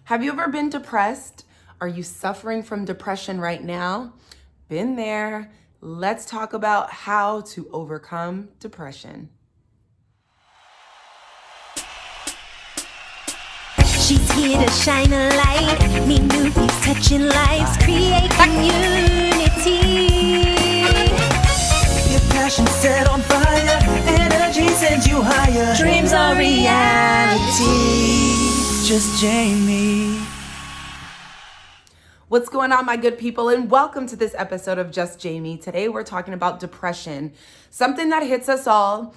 Have you ever been depressed? Are you suffering from depression right now? Been there. Let's talk about how to overcome depression. She's here to shine a light, meet new views, touching lives, create community. Your passion set on fire, energy sends you higher. Dreams are reality. Just Jamie. What's going on, my good people, and welcome to this episode of Just Jamie. Today we're talking about depression, something that hits us all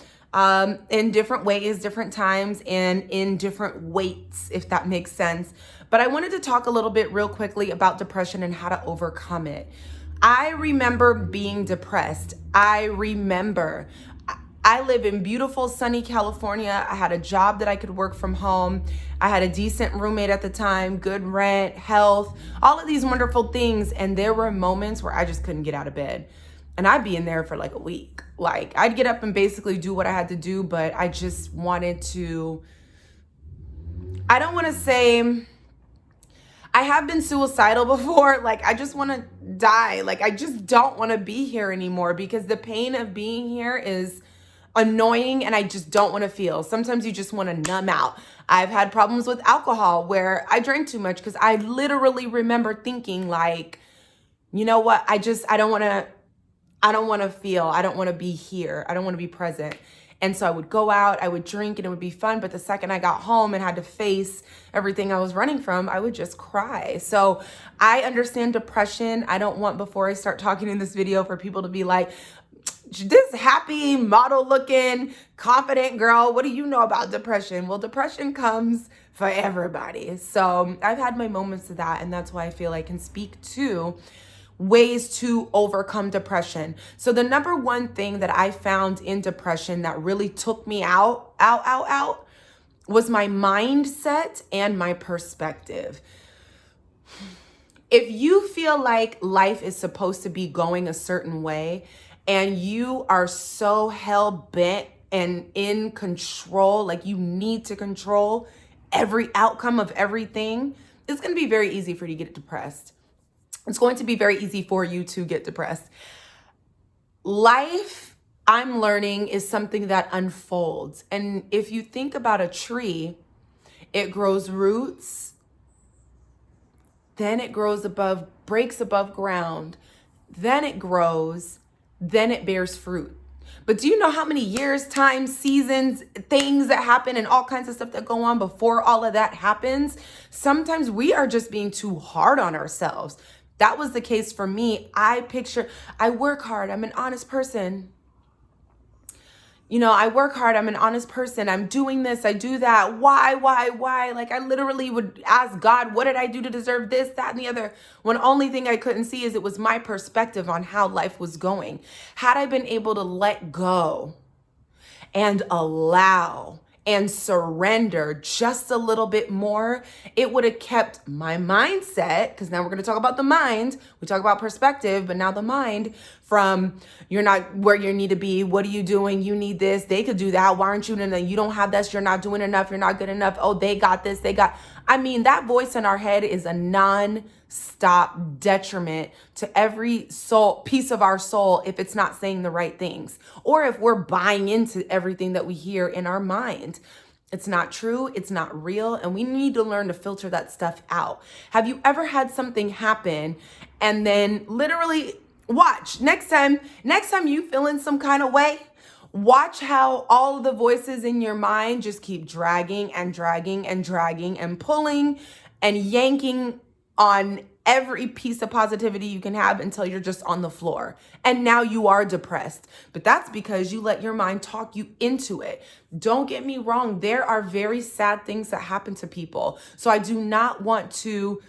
in different ways, different times, and in different weights, if that makes sense. But I wanted to talk a little bit real quickly about depression and how to overcome it. I remember being depressed. I live in beautiful sunny California. I had a job that I could work from home. I had a decent roommate at the time, good rent, health, all of these wonderful things. And there were moments where I just couldn't get out of bed. And I'd be in there for like a week. Like I'd get up and basically do what I had to do, but I just wanted to, I don't want to say, I have been suicidal before. Like I just want to die. Like I just don't want to be here anymore because the pain of being here is annoying and I just don't want to feel. Sometimes you just want to numb out. I've had problems with alcohol where I drank too much because I literally remember thinking like, you know what? I don't want to feel. I don't want to be here. I don't want to be present. And so I would go out, I would drink, and it would be fun. But the second I got home and had to face everything I was running from, I would just cry. So I understand depression. I don't want, before I start talking in this video, for people to be like, this happy, model looking, confident girl, what do you know about depression? Well, depression comes for everybody. So I've had my moments of that. And that's why I feel I can speak to ways to overcome depression. So the number one thing that I found in depression that really took me out was my mindset and my perspective. If you feel like life is supposed to be going a certain way and you are so hell-bent and in control, like you need to control every outcome of everything, it's going to be very easy for you to get depressed. It's going to be very easy for you to get depressed. Life, I'm learning, is something that unfolds. And if you think about a tree, it grows roots, then it grows breaks above ground, then it grows, then it bears fruit. But do you know how many years, times, seasons, things that happen and all kinds of stuff that go on before all of that happens? Sometimes we are just being too hard on ourselves. That was the case for me. I work hard. I'm an honest person. I work hard. I'm an honest person. I'm doing this. I do that. Why? Like I literally would ask God, what did I do to deserve this, that, and the other? When only thing I couldn't see is it was my perspective on how life was going. Had I been able to let go and allow and surrender just a little bit more, it would have kept my mindset, because now we're going to talk about the mind. We talk about perspective, but now the mind, from you're not where you need to be. What are you doing? You need this. They could do that. Why aren't you doing that? You don't have this. You're not doing enough. You're not good enough. Oh, they got this. That voice in our head is a non-stop detriment to every piece of our soul if it's not saying the right things, or if we're buying into everything that we hear in our mind. It's not true. It's not real. And we need to learn to filter that stuff out. Have you ever had something happen and then literally watch next time you feel in some kind of way, watch how all of the voices in your mind just keep dragging and dragging and dragging and pulling and yanking on every piece of positivity you can have until you're just on the floor. And now you are depressed. But that's because you let your mind talk you into it. Don't get me wrong. There are very sad things that happen to people. So I do not want to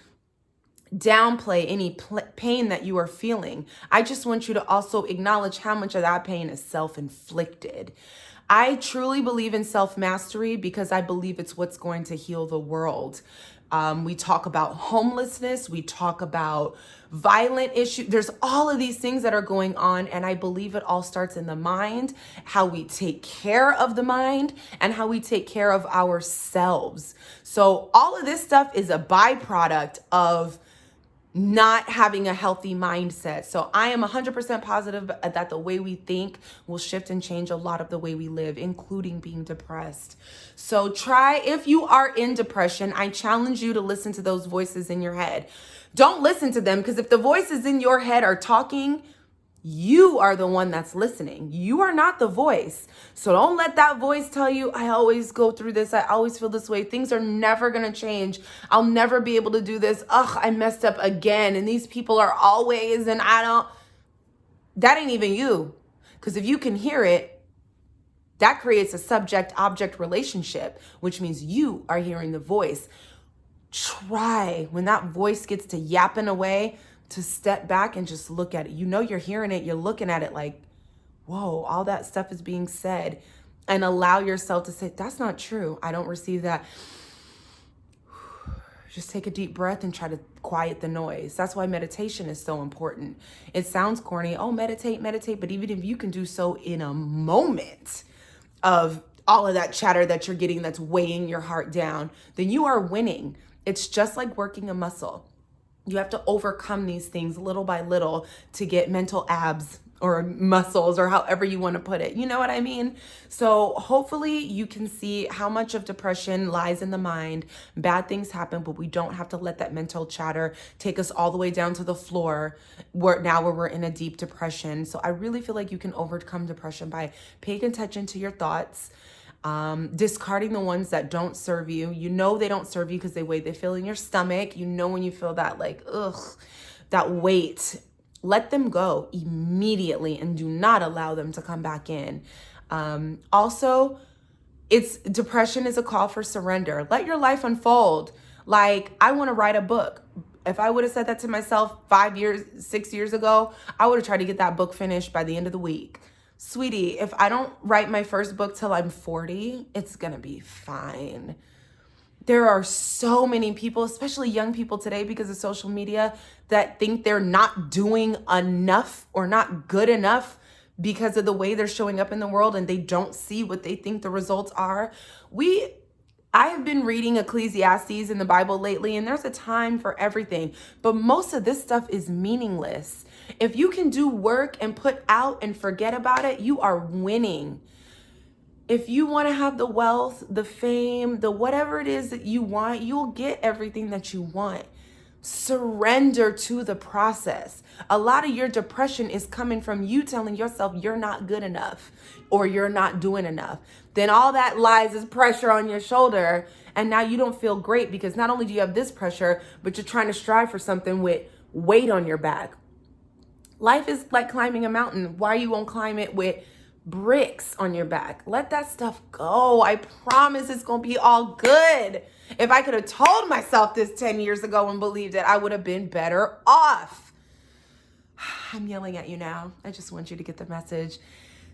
downplay any pain that you are feeling. I just want you to also acknowledge how much of that pain is self-inflicted. I truly believe in self-mastery because I believe it's what's going to heal the world. We talk about homelessness, we talk about violent issues. There's all of these things that are going on, and I believe it all starts in the mind, how we take care of the mind, and how we take care of ourselves. So all of this stuff is a byproduct of not having a healthy mindset. So I am 100% positive that the way we think will shift and change a lot of the way we live, including being depressed. So try, if you are in depression, I challenge you to listen to those voices in your head. Don't listen to them, because if the voices in your head are talking, you are the one that's listening. You are not the voice. So don't let that voice tell you, I always go through this. I always feel this way. Things are never going to change. I'll never be able to do this. Ugh, I messed up again. And these people are always, and that ain't even you. Because if you can hear it, that creates a subject-object relationship, which means you are hearing the voice. Try, when that voice gets to yapping away, to step back and just look at it. You know you're hearing it. You're looking at it like, whoa, all that stuff is being said. And allow yourself to say, that's not true. I don't receive that. Just take a deep breath and try to quiet the noise. That's why meditation is so important. It sounds corny. Oh, meditate. But even if you can do so in a moment of all of that chatter that you're getting that's weighing your heart down, then you are winning. It's just like working a muscle. You have to overcome these things little by little to get mental abs or muscles or however you want to put it. You know what I mean? So hopefully you can see how much of depression lies in the mind. Bad things happen, but we don't have to let that mental chatter take us all the way down to the floor where we're in a deep depression. So I really feel like you can overcome depression by paying attention to your thoughts, discarding the ones that don't serve you. You know they don't serve you because they feel in your stomach. You know when you feel that like, ugh, that weight. Let them go immediately and do not allow them to come back in. Also, depression is a call for surrender. Let your life unfold. Like, I want to write a book. If I would have said that to myself 6 years ago, I would have tried to get that book finished by the end of the week. Sweetie, if I don't write my first book till I'm 40, it's going to be fine. There are so many people, especially young people today because of social media, that think they're not doing enough or not good enough because of the way they're showing up in the world, and they don't see what they think the results are. I have been reading Ecclesiastes in the Bible lately, and there's a time for everything, but most of this stuff is meaningless. If you can do work and put out and forget about it, you are winning. If you want to have the wealth, the fame, the whatever it is that you want, you'll get everything that you want. Surrender to the process. A lot of your depression is coming from you telling yourself you're not good enough or you're not doing enough. Then all that lies is pressure on your shoulder, and now you don't feel great because not only do you have this pressure, but you're trying to strive for something with weight on your back. Life is like climbing a mountain. Why you won't climb it with bricks on your back? Let that stuff go. I promise it's gonna be all good. If I could have told myself this 10 years ago and believed it, I would have been better off. I'm yelling at you now. I just want you to get the message.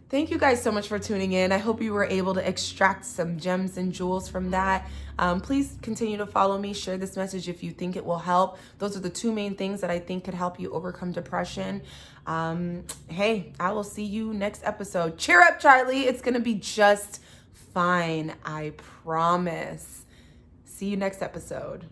Thank you guys so much for tuning in. I hope you were able to extract some gems and jewels from that. Please continue to follow me. Share this message if you think it will help. Those are the two main things that I think could help you overcome depression. Hey, I will see you next episode. Cheer up, Charlie. It's going to be just fine. I promise. See you next episode.